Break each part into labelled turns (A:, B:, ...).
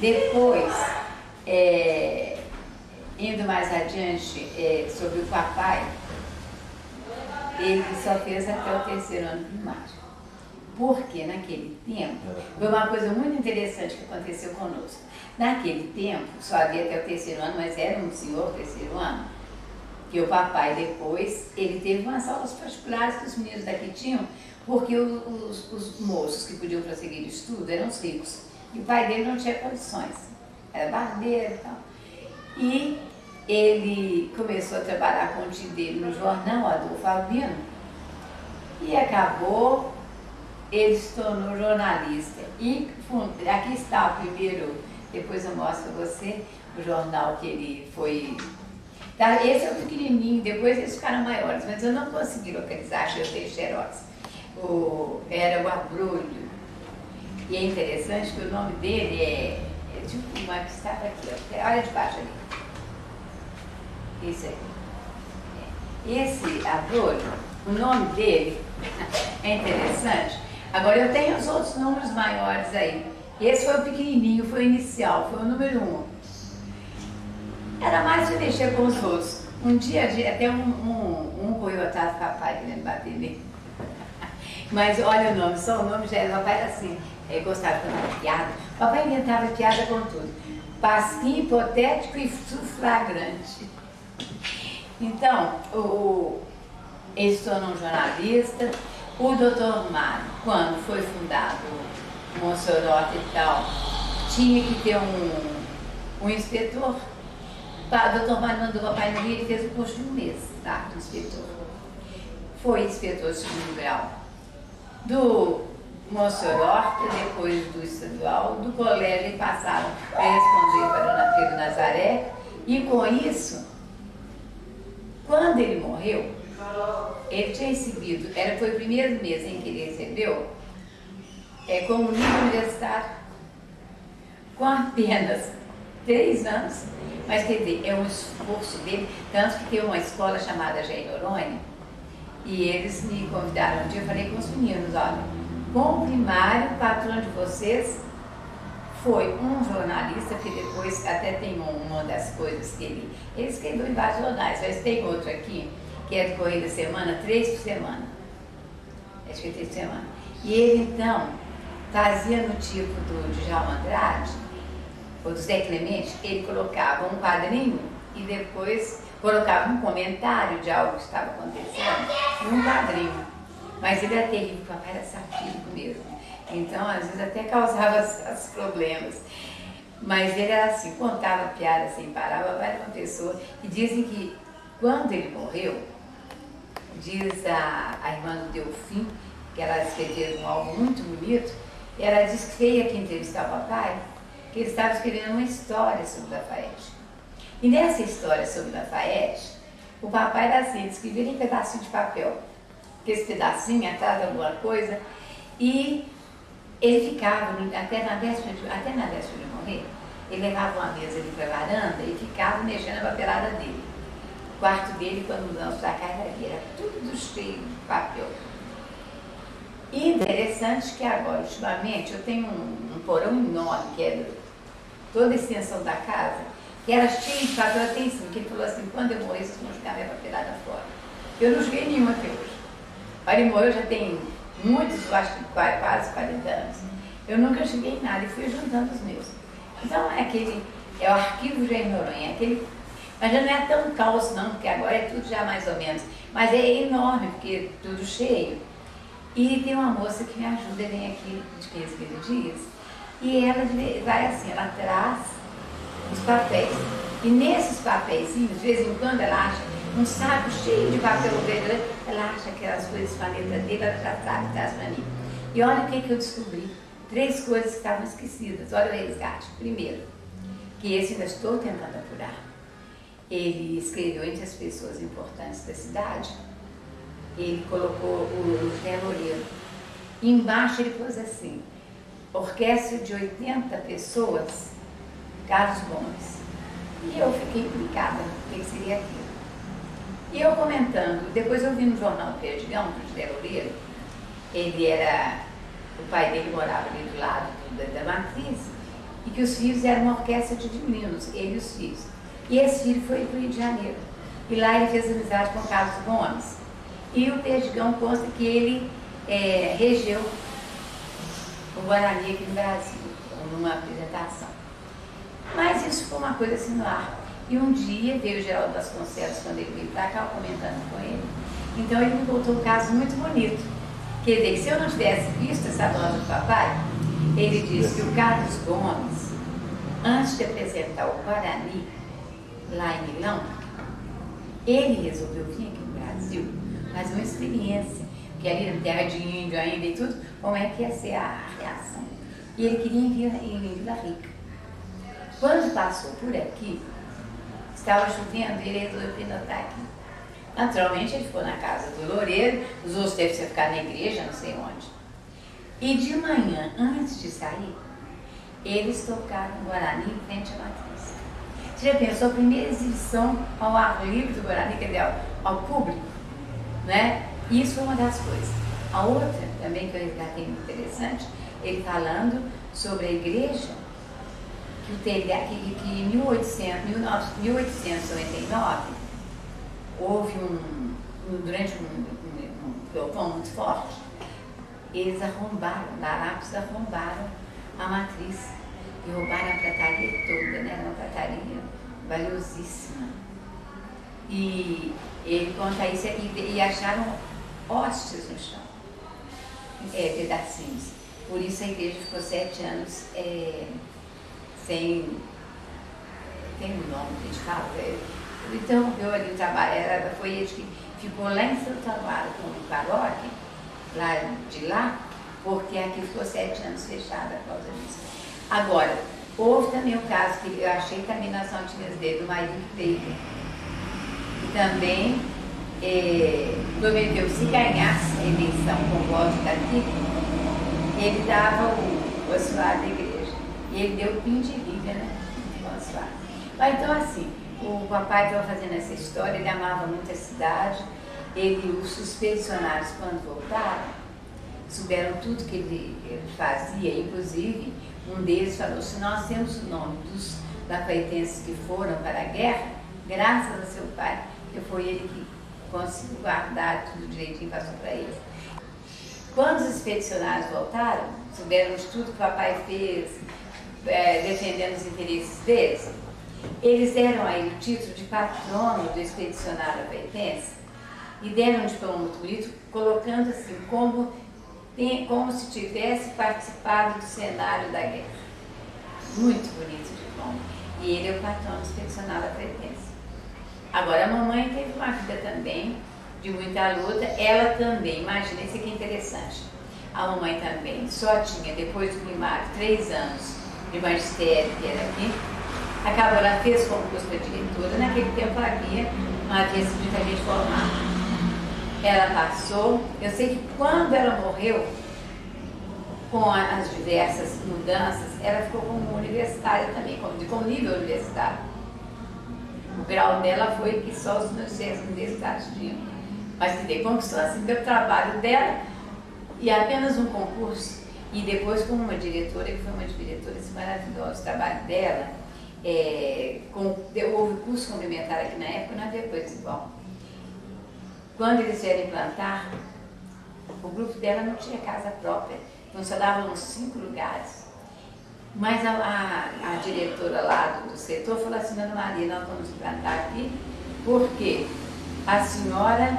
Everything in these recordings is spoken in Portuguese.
A: Depois, indo mais adiante, sobre o papai, ele só fez até o terceiro ano primário. Porque naquele tempo, foi uma coisa muito interessante que aconteceu conosco. Naquele tempo, só havia até o terceiro ano, mas era um senhor terceiro ano, que o papai depois, ele teve umas aulas particulares que os meninos daqui tinham, porque os moços que podiam prosseguir o estudo eram os ricos. E o pai dele não tinha condições, era barbeiro e tal. E ele começou a trabalhar com o tio dele no jornal, Adolfo Albino, e acabou, ele se tornou jornalista. E aqui está o primeiro, depois eu mostro para você, o jornal que ele foi... Tá, esse é o pequenininho, depois eles ficaram maiores, mas eu não consegui localizar, achei eu tenho xerox. Era o Abrolho. E é interessante que o nome dele é tipo uma que estava aqui, ó, olha de baixo ali. Esse aqui. Esse Abrolho, o nome dele é interessante. Agora eu tenho os outros números maiores aí. Esse foi o pequenininho, foi o inicial, foi o número 1. Era mais de mexer com os outros. Um dia até um correu atrás do papai querendo bater nele. Mas olha o nome, só o nome já era. O papai era assim, gostava de contar piada. O papai inventava piada com tudo. Pasquim, hipotético e flagrante. Então, ele se tornou um jornalista. O doutor Mário, quando foi fundado o Mossoró e tal, tinha que ter um inspetor. O doutor Mário mandou o papai no Rio, ele fez o curso de um mês, tá, de inspetor. Foi inspetor de segundo grau do Mossoró, depois do estadual, do colégio, e passaram a responder pelo Nazaré. E com isso, quando ele morreu, ele tinha recebido, foi o primeiro mês em que ele recebeu, como nível universitário, com apenas 3 anos, mas quer dizer, é um esforço dele, tanto que tem uma escola chamada Jair Noronha, e eles me convidaram um dia, eu falei com os meninos, olha, com o primário, o patrão de vocês foi um jornalista, que depois até tem uma das coisas que ele escreveu em vários jornais, mas tem outro aqui, que é do Correio da Semana, 3 por semana. Acho que é 3 por semana. E ele, então, fazia no tipo do Djalma Andrade, ou do Zé Clemente, ele colocava um quadrinho e depois colocava um comentário de algo que estava acontecendo num quadrinho. Mas ele era terrível, o papai era satírico mesmo. Então, às vezes, até causava os problemas. Mas ele era assim, contava piada sem parar, o papai era uma pessoa. E dizem que, quando ele morreu, diz a irmã do Delfim, que ela escreveu algo muito bonito, e ela disse que veio aqui entrevistar o papai, que ele estava escrevendo uma história sobre Lafayette. E nessa história sobre Lafayette, o papai era assim, ele escrevia em pedacinho de papel, que esse pedacinho atrás de alguma coisa, e ele ficava, até na véspera de morrer, ele levava uma mesa ali para a varanda e ficava mexendo a papelada dele. O quarto dele, quando mudamos para cá, era tudo cheio de papel. E interessante que agora, ultimamente, eu tenho um porão enorme, que é toda a extensão da casa, que era cheio de papel até em cima, que ele falou assim, quando eu morrer, vocês vão jogar minha papelada fora. Eu não joguei nenhuma até hoje. Ele morreu já tem muitos, eu acho que quase 40 anos. Eu nunca joguei nada e fui juntando os meus. Então é o arquivo Jair Noronha, mas já não é tão caos não, porque agora é tudo já mais ou menos. Mas é enorme, porque é tudo cheio. E tem uma moça que me ajuda, vem aqui de 15 dias, e ela vai assim, ela traz os papéis. E nesses papéis, de vez em quando ela acha um saco cheio de papel verde, ela acha aquelas coisas com a letra dele, ela já sabe, traz para mim. E olha o que eu descobri. 3 coisas que estavam esquecidas. Olha o resgate. Primeiro, que esse ainda estou tentando apurar. Ele escreveu entre as pessoas importantes da cidade, ele colocou o Zé Loureiro. Embaixo ele pôs assim, orquestra de 80 pessoas, Carlos Gomes. E eu fiquei implicada no que seria aquilo. E eu comentando, depois eu vi no jornal Perdigão, do José Loureiro, o pai dele morava ali do lado da matriz, e que os filhos eram uma orquestra de violinos, ele e os filhos. E esse filho foi para o Rio de Janeiro. E lá ele fez amizade com o Carlos Gomes. E o Perdigão consta que ele regeu o Guarani aqui no Brasil, numa apresentação. Mas isso foi uma coisa assim no ar. E um dia veio o Geraldo Vasconcelos, quando ele veio para cá, comentando com ele. Então ele me contou um caso muito bonito. Quer dizer, se eu não tivesse visto essa nota do papai, ele disse que o Carlos Gomes, antes de apresentar o Guarani, lá em Milão, ele resolveu vir aqui no Brasil fazer uma experiência, porque ali na terra de índio ainda e tudo, como é que ia ser a reação. E ele queria vir em Vila Rica. Quando passou por aqui, estava chovendo e ele resolveu pinotar aqui. Naturalmente ele ficou na casa do Loureiro, os outros devem ter ficado na igreja, não sei onde. E de manhã, antes de sair, eles tocaram o Guarani em frente à matriz. Você já pensou, a primeira exibição ao ar livre do Guarani, quer dizer, ao público, né? Isso foi uma das coisas. A outra, também que eu resgatei muito interessante, ele falando sobre a igreja, que em 1899 houve durante um pelotão muito forte, eles arrombaram, Arábios arrombaram a matriz e roubaram a prataria toda, né? Uma prataria valiosíssima. E ele conta isso e acharam hostes no chão, pedacinhos. Por isso a igreja ficou 7 anos sem. Tem um nome que a gente fala. Então, eu ali o trabalho, foi ele que ficou lá em Santo Amaro com o paróquia, lá, porque aqui ficou 7 anos fechada por causa disso. Agora, houve também o caso que eu achei também nas notícias dele, do marido Veiga, que também prometeu, se ganhasse a eleição com o voto daqui, ele dava o assoalho da igreja. E ele deu o pin de liga, né? O assoalho. Mas então, assim, o papai estava fazendo essa história, ele amava muito a cidade, os expedicionários, quando voltaram, souberam tudo que ele fazia, inclusive, um deles falou, se nós temos o nome dos lafaetenses que foram para a guerra, graças a seu pai, que foi ele que conseguiu guardar tudo direitinho e passou para ele. Quando os expedicionários voltaram, souberam de tudo que o papai fez, defendendo os interesses deles, eles deram a ele o título de patrono do expedicionário lafaetense e deram um diploma muito bonito, colocando assim, como se tivesse participado do cenário da guerra. Muito bonito o diploma. E ele é o patrono do expedicionário lafaetense. Agora, a mamãe teve uma vida também de muita luta, ela também, imagina, isso aqui é interessante. A mamãe também só tinha, depois do primário, 3 anos de magistério, que era aqui. Acabou, ela fez concurso para diretora, naquele tempo não havia sido muita gente formada. Ela passou, eu sei que quando ela morreu, com as diversas mudanças, ela ficou como universitária também, com nível universitário. O grau dela foi que só os universitários tinham. Mas que conquistou assim pelo trabalho dela e apenas um concurso. E depois com uma diretora, que foi uma diretora maravilhosa, o trabalho dela, houve curso complementar aqui na época, não havia coisa igual. Quando eles vieram implantar, o grupo dela não tinha casa própria, então só davam uns 5 lugares. Mas a diretora lá do setor falou assim, Dona Maria, nós vamos implantar aqui, porque a senhora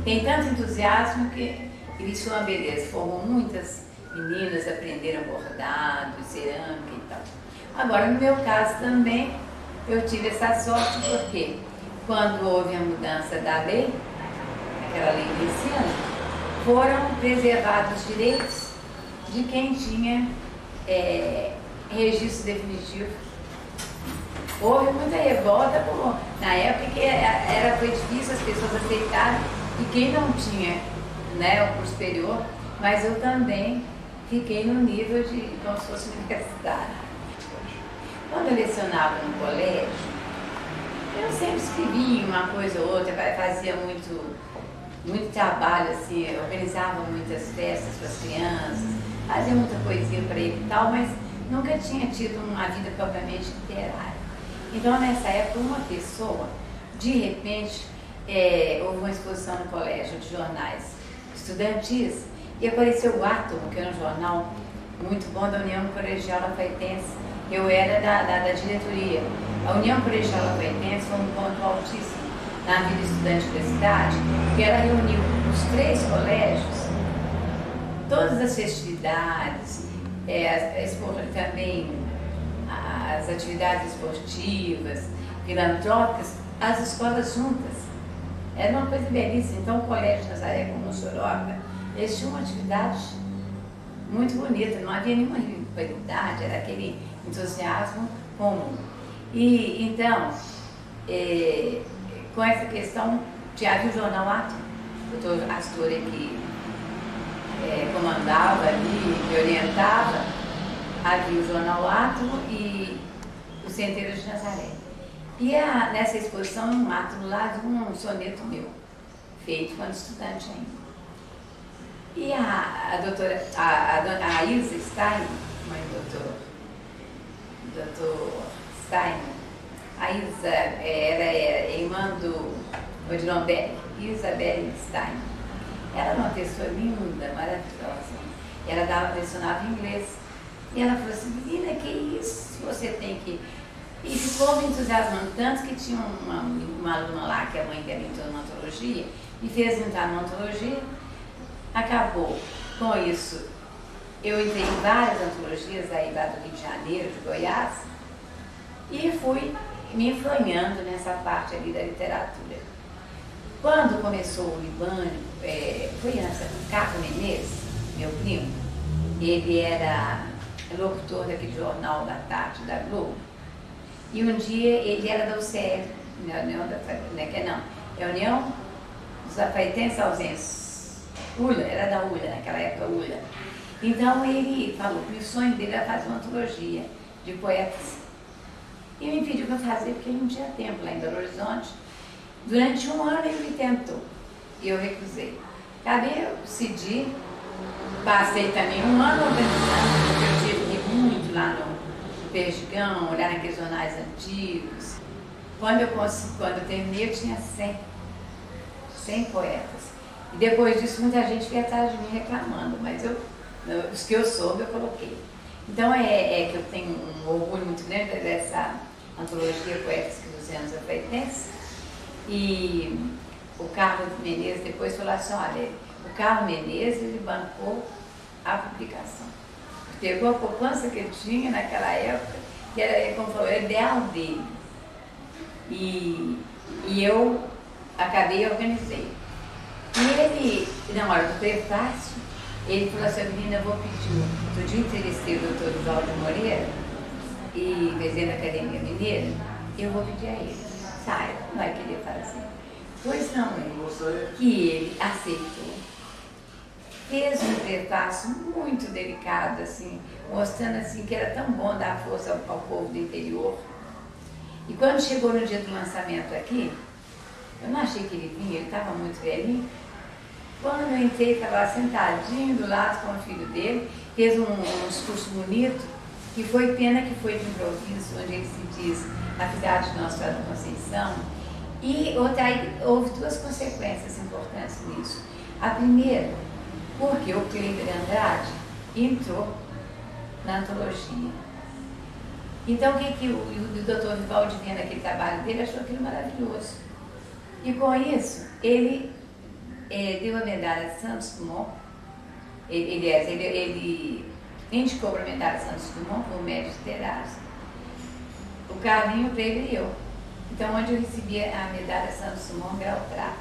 A: tem tanto entusiasmo que isso foi uma beleza. Formou muitas meninas, aprenderam bordado, cerâmica e tal. Agora, no meu caso também, eu tive essa sorte porque quando houve a mudança da lei, aquela lei desse ano, foram preservados os direitos de quem tinha registro definitivo. Houve muita revolta, na época que foi difícil as pessoas aceitarem, e quem não tinha, né, o curso superior, mas eu também fiquei no nível de como se fosse universidade. Quando eu lecionava no colégio, eu sempre escrevia uma coisa ou outra, fazia muito trabalho, assim, organizava muitas festas para as crianças, fazia muita poesia para ele e tal, mas nunca tinha tido uma vida propriamente literária. Então, nessa época, uma pessoa, de repente, houve uma exposição no colégio de jornais estudantis e apareceu o Átomo, que era um jornal muito bom da União Colegial Lafayettense. Eu era da diretoria. A União Colegial Lafayettense foi um ponto altíssimo na vida estudante da cidade, porque ela reuniu os 3 colégios, todas as festividades, também as atividades esportivas, filantrópicas, as escolas juntas. Era uma coisa belíssima. Então, o Colégio Nazaré, como no Sorocaba, eles tinham uma atividade muito bonita, não havia nenhuma rivalidade, era aquele entusiasmo comum. E, então, com essa questão, já havia o jornal Átomo, o doutor Astor que comandava ali, que orientava, havia o jornal Átomo e o Centeiro de Nazaré. E nessa exposição, um Átomo lá de um soneto meu, feito quando estudante ainda. E a Ilza Stein, mãe do doutor Stein, a Ilza era irmã do Odilon Berg, Isabelle Stein. Ela era uma pessoa linda, maravilhosa. Ela lecionava inglês. E ela falou assim, menina, que isso? Você tem que... E ficou me entusiasmando tanto que tinha uma aluna lá, que a mãe dela entrou na ontologia, e fez entrar na ontologia. Acabou com isso. Eu entrei em várias antologias aí lá do Rio de Janeiro, de Goiás, e fui me enfronhando nessa parte ali da literatura. Quando começou o Libânio, foi Carlos Menezes, meu primo, ele era locutor daquele jornal da tarde da Globo, e um dia ele era da UCL, a União dos Lafayettenses Ausentes, ULA, era da ULA, naquela época ULA. Então ele falou que o sonho dele era fazer uma antologia de poetas. E me pediu para fazer, porque ele não tinha tempo lá em Belo Horizonte. Durante um ano ele me tentou, e eu recusei. Acabei, eu decidi, passei também um ano organizando, porque eu tive que ir muito lá no Perdigão, olhar naqueles jornais antigos. Quando eu terminei, eu tinha 100 poetas. E depois disso, muita gente veio atrás de mim reclamando, mas os que eu soube, eu coloquei. Então, que eu tenho um orgulho muito grande dessa antologia Poetas que dos anos Lafayettenses. E o Carlos Menezes depois falou assim, olha, o Carlos Menezes, ele bancou a publicação. Pegou a poupança que ele tinha naquela época, que era, como falou, o ideal dele. E eu acabei e organizei. E ele, na hora do prefácio, ele falou assim, menina, eu vou pedir, outro dia entrevistei o doutor Vivaldo Moreira, e desenho da Academia Mineira, eu vou pedir a ele, sai, não vai querer fazer. Pois não, que ele aceitou. Fez um prefácio muito delicado, assim, mostrando assim, que era tão bom dar força ao povo do interior. E quando chegou no dia do lançamento aqui, eu não achei que ele vinha, ele estava muito velhinho. Quando eu entrei, estava lá sentadinho do lado com o filho dele, fez um discurso bonito, que foi pena que foi de improviso, onde ele se diz a cidade de Nossa Senhora da Conceição. E houve 2 consequências importantes nisso. A primeira, porque o Cleiton Andrade entrou na antologia. Então, o que o doutor Vivaldi, vendo aquele trabalho dele, achou aquilo maravilhoso. E com isso, ele deu a medalha Santos Dumont, ele indicou para a medalha Santos Dumont por méritos literários, o Carlinho para ele e eu. Então, onde eu recebi a medalha Santos Dumont grau prata.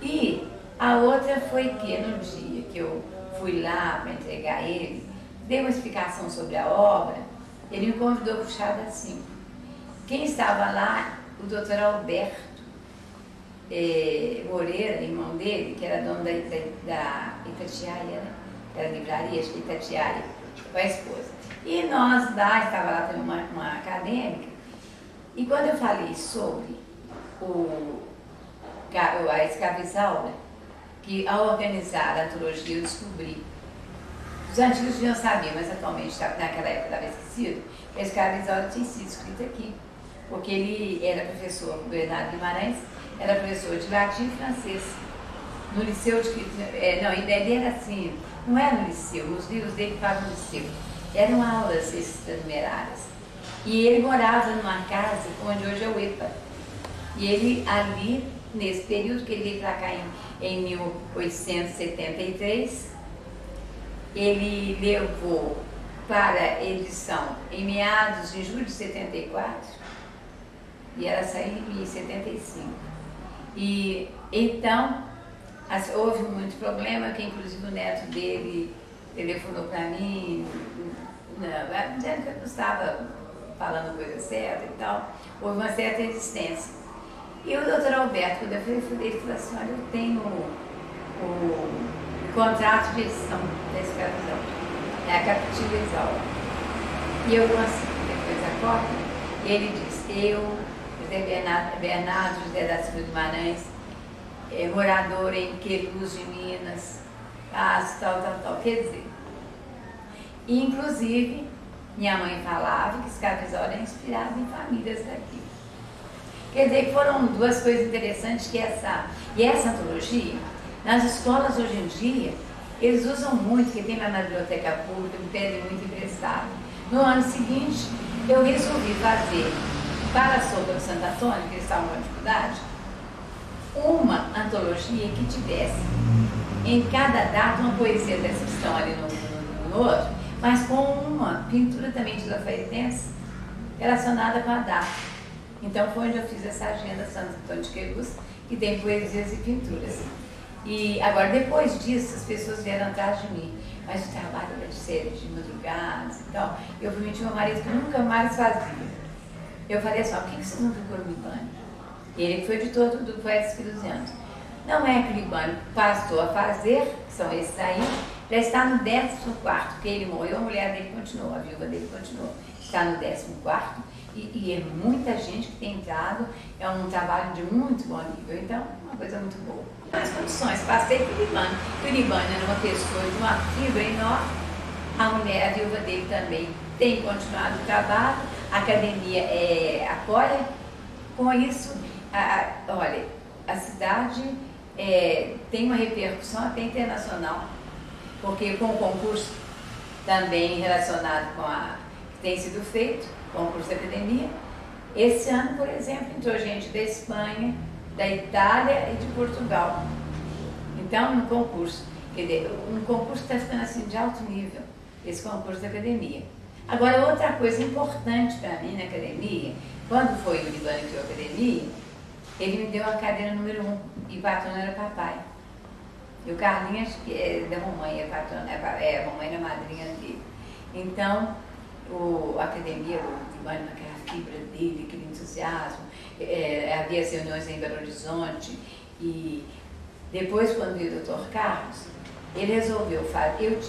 A: E a outra foi que no dia que eu fui lá para entregar ele, dei uma explicação sobre a obra, ele me convidou para o chá das 5. Quem estava lá? O doutor Alberto Moreira, irmão dele, que era dono da Itatiaia, né? Era livraria, acho que Itatiaia, com a esposa. E nós lá, estava lá também uma acadêmica, e quando eu falei sobre a escravizaura, que ao organizar a antologia eu descobri Os antigos deviam saber, mas atualmente, naquela época estava esquecido, que a escravizaura tinha sido escrita aqui. Porque ele era professor, Bernardo Guimarães, era professor de latim e francês. No liceu, não, ele era assim, não era no liceu, nos livros dele falavam no liceu. Eram aulas extranumerárias. E ele morava numa casa onde hoje é o EPA. E ele ali, nesse período que ele veio para cá em 1873, ele levou para a edição em meados de julho de 74, e ela saiu em 1975. E então, houve muito problema, que inclusive o neto dele telefonou para mim, dizendo que eu não estava falando coisa certa e tal. Houve uma certa resistência. E o doutor Alberto, quando eu falei, ele falou assim, olha, eu tenho o contrato de edição da escravidão, é a capitalização. E eu consegui depois a cópia, e ele disse, eu, José Bernardo José da Silva Guimarães, morador em Queluz de Minas, tal. Quer dizer, inclusive, minha mãe falava que escravizaura é inspirada em famílias daqui. Quer dizer, que foram duas coisas interessantes, que essa antologia, nas escolas hoje em dia, eles usam muito, que tem lá na biblioteca pública, me pedem muito emprestado. No ano seguinte, eu resolvi fazer, para a Sopa do Santo Antônio, que eles estavam com dificuldade, uma antologia que tivesse em cada data uma poesia dessa que estão ali no outro, mas com uma pintura também de Lafaietense relacionada com a data. Então foi onde eu fiz essa agenda Santo Antônio de Queluz, que tem poesias e pinturas. E agora, depois disso, as pessoas vieram atrás de mim. Mas o trabalho era de série, de madrugadas e tal. Eu prometi ao meu marido que nunca mais fazia. Eu falei assim, por que você não procura o Libânio? Ele foi editor do Poeta Espírito. Não é que o Libânio passou a fazer, que são esses aí, já está no 14º, porque ele morreu, a mulher dele continuou, a viúva dele continuou. Está no 14º, e é muita gente que tem entrado, é um trabalho de muito bom nível, então é uma coisa muito boa. Nas condições, passei para o Libânio, e o Libânio era uma pessoa de uma fibra enorme, a mulher, a viúva dele também tem continuado o trabalho, a academia apoia. Com isso, olha, a cidade tem uma repercussão até internacional, porque com o concurso também relacionado com que tem sido feito, concurso da academia, esse ano, por exemplo, entrou gente da Espanha, da Itália e de Portugal. Então, no concurso, quer dizer, um concurso que está ficando assim de alto nível, esse concurso da academia. Agora, outra coisa importante para mim na academia, quando foi o Libânio que criou a academia, ele me deu a cadeira número 1, e o patrono era papai. E o Carlinhos, que é da mamãe, a mamãe era madrinha dele. Então, a academia, o Libânio, aquela fibra dele, aquele entusiasmo, havia as reuniões em Belo Horizonte, e depois, quando veio o Dr. Carlos, ele resolveu fazer.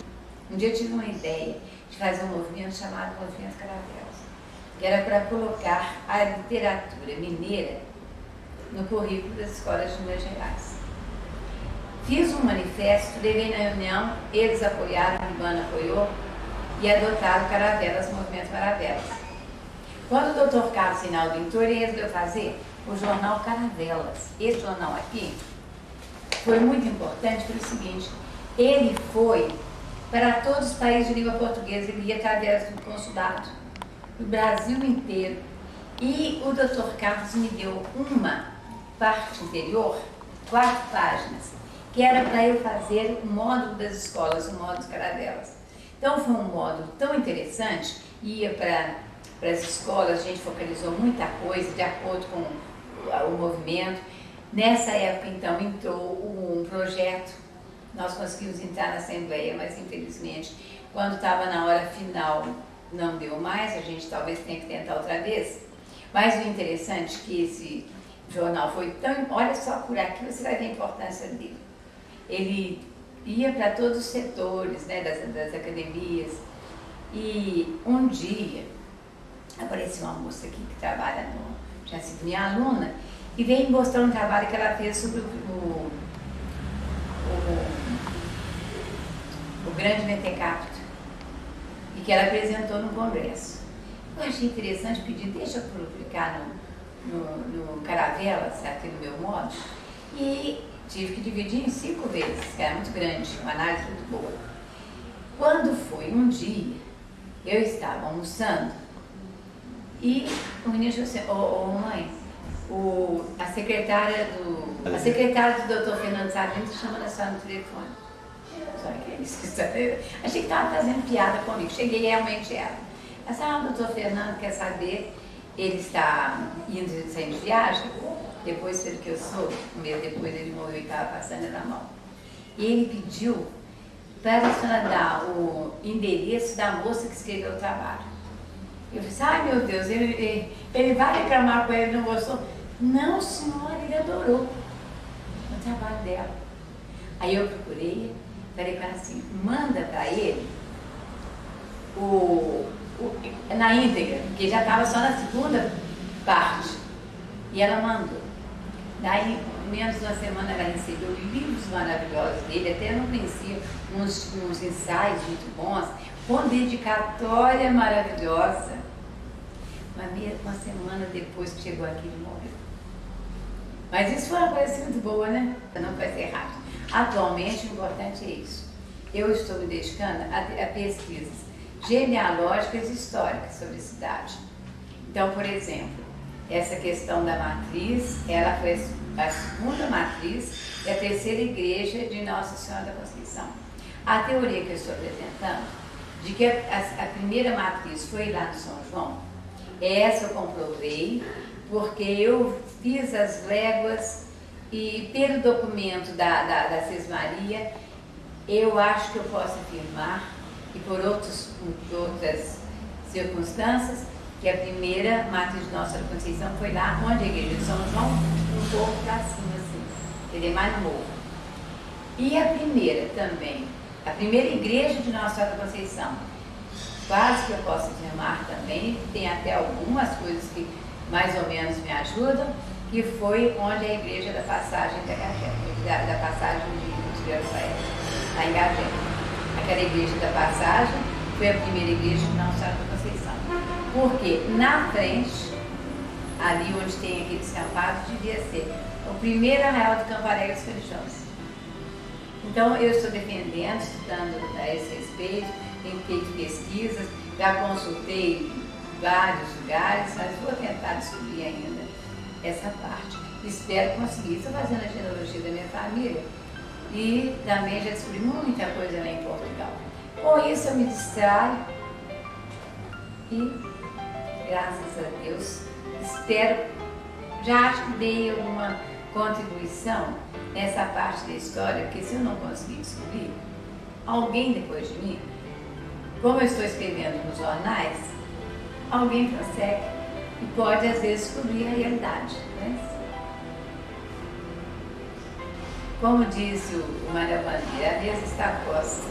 A: Um dia eu tive uma ideia de fazer um movimento chamado Movimento Caravelas, que era para colocar a literatura mineira no currículo das escolas de Minas Gerais. Fiz um manifesto, levei na reunião, eles apoiaram, a Libana apoiou, e adotaram Caravelas, Movimento Caravelas. Quando o Dr. Carlos Reinaldo entrou, ele resolveu fazer o jornal Caravelas. Esse jornal aqui foi muito importante pelo seguinte, ele foi para todos os países de língua portuguesa, ele ia através do consulado, do Brasil inteiro. E o Dr. Carlos me deu uma parte interior, 4 páginas, que era para eu fazer o módulo das escolas, o módulo Caravelas. Então foi um módulo tão interessante, ia para as escolas, a gente focalizou muita coisa de acordo com o movimento. Nessa época, então, entrou um projeto, nós conseguimos entrar na Assembleia, mas infelizmente, quando estava na hora final, não deu mais, a gente talvez tenha que tentar outra vez. Mas o interessante é que esse jornal foi tão... Olha só por aqui, você vai ver a importância dele. Ele ia para todos os setores, né, das academias, e um dia apareceu uma moça aqui que trabalha tinha sido minha aluna, e veio mostrar um trabalho que ela fez sobre o grande mentecapto. que ela apresentou no Congresso. Eu achei interessante pedir, deixa eu publicar no Caravelas, aqui no meu modo, e tive que dividir em 5 vezes, que era muito grande, uma análise muito boa. Quando foi um dia, eu estava almoçando e o menino disse assim, mãe, a secretária do Dr. Fernando Sabino te chama da senhora no telefone. Só que é isso, achei que estava fazendo piada comigo, cheguei realmente ela. Ela disse, o doutor Fernando quer saber, ele está saindo de viagem, depois, pelo que eu soube, um mês depois ele morreu e estava passando na mão. E ele pediu para a senhora dar o endereço da moça que escreveu o trabalho. Eu disse, ai meu Deus, ele vai reclamar com ele, não gostou? Não, senhora, ele adorou o trabalho dela. Aí eu procurei, falei para ela assim, manda para ele na íntegra, porque já estava só na segunda parte. E ela mandou. Daí, menos de uma semana, ela recebeu livros maravilhosos dele, até não conhecia, uns ensaios muito bons, com dedicatória maravilhosa. Uma semana depois que chegou aqui, ele morreu. Mas isso foi uma coisa assim muito boa, né? Não vai ser rápido. Atualmente, o importante é isso. Eu estou me dedicando a pesquisas genealógicas e históricas sobre a cidade. Então, por exemplo, essa questão da matriz, ela foi a segunda matriz e a terceira igreja de Nossa Senhora da Conceição. A teoria que eu estou apresentando, de que a primeira matriz foi lá no São João, essa eu comprovei, porque eu fiz as léguas e pelo documento da Cismaria, eu acho que eu posso afirmar, e por outras circunstâncias, que a primeira matriz de Nossa Senhora da Conceição foi lá onde a igreja de São João, um pouco para cima, assim, ele é mais novo. E a primeira também, a primeira igreja de Nossa Senhora da Conceição, quase que eu posso afirmar também, tem até algumas coisas que mais ou menos me ajudam, que foi onde a igreja da Passagem da Passagem de Rafael, lá em Gagé. Aquela igreja da Passagem foi a primeira igreja de Nossa Senhora da Conceição. Porque na frente, ali onde tem aqueles campados, devia ser o primeiro arraial de Camparé dos Feijões. Então eu estou defendendo, estudando a esse respeito, tenho feito pesquisas, já consultei vários lugares, mas vou tentar descobrir ainda essa parte. Espero conseguir. Estou fazendo a genealogia da minha família e também já descobri muita coisa lá em Portugal. Com isso eu me distraio e, graças a Deus, espero, já acho que dei alguma contribuição nessa parte da história, porque se eu não conseguir descobrir, alguém depois de mim, como eu estou escrevendo nos jornais, alguém consegue e pode às vezes descobrir a realidade, né? Como disse o Manuel Bandeira, a mesa está posta.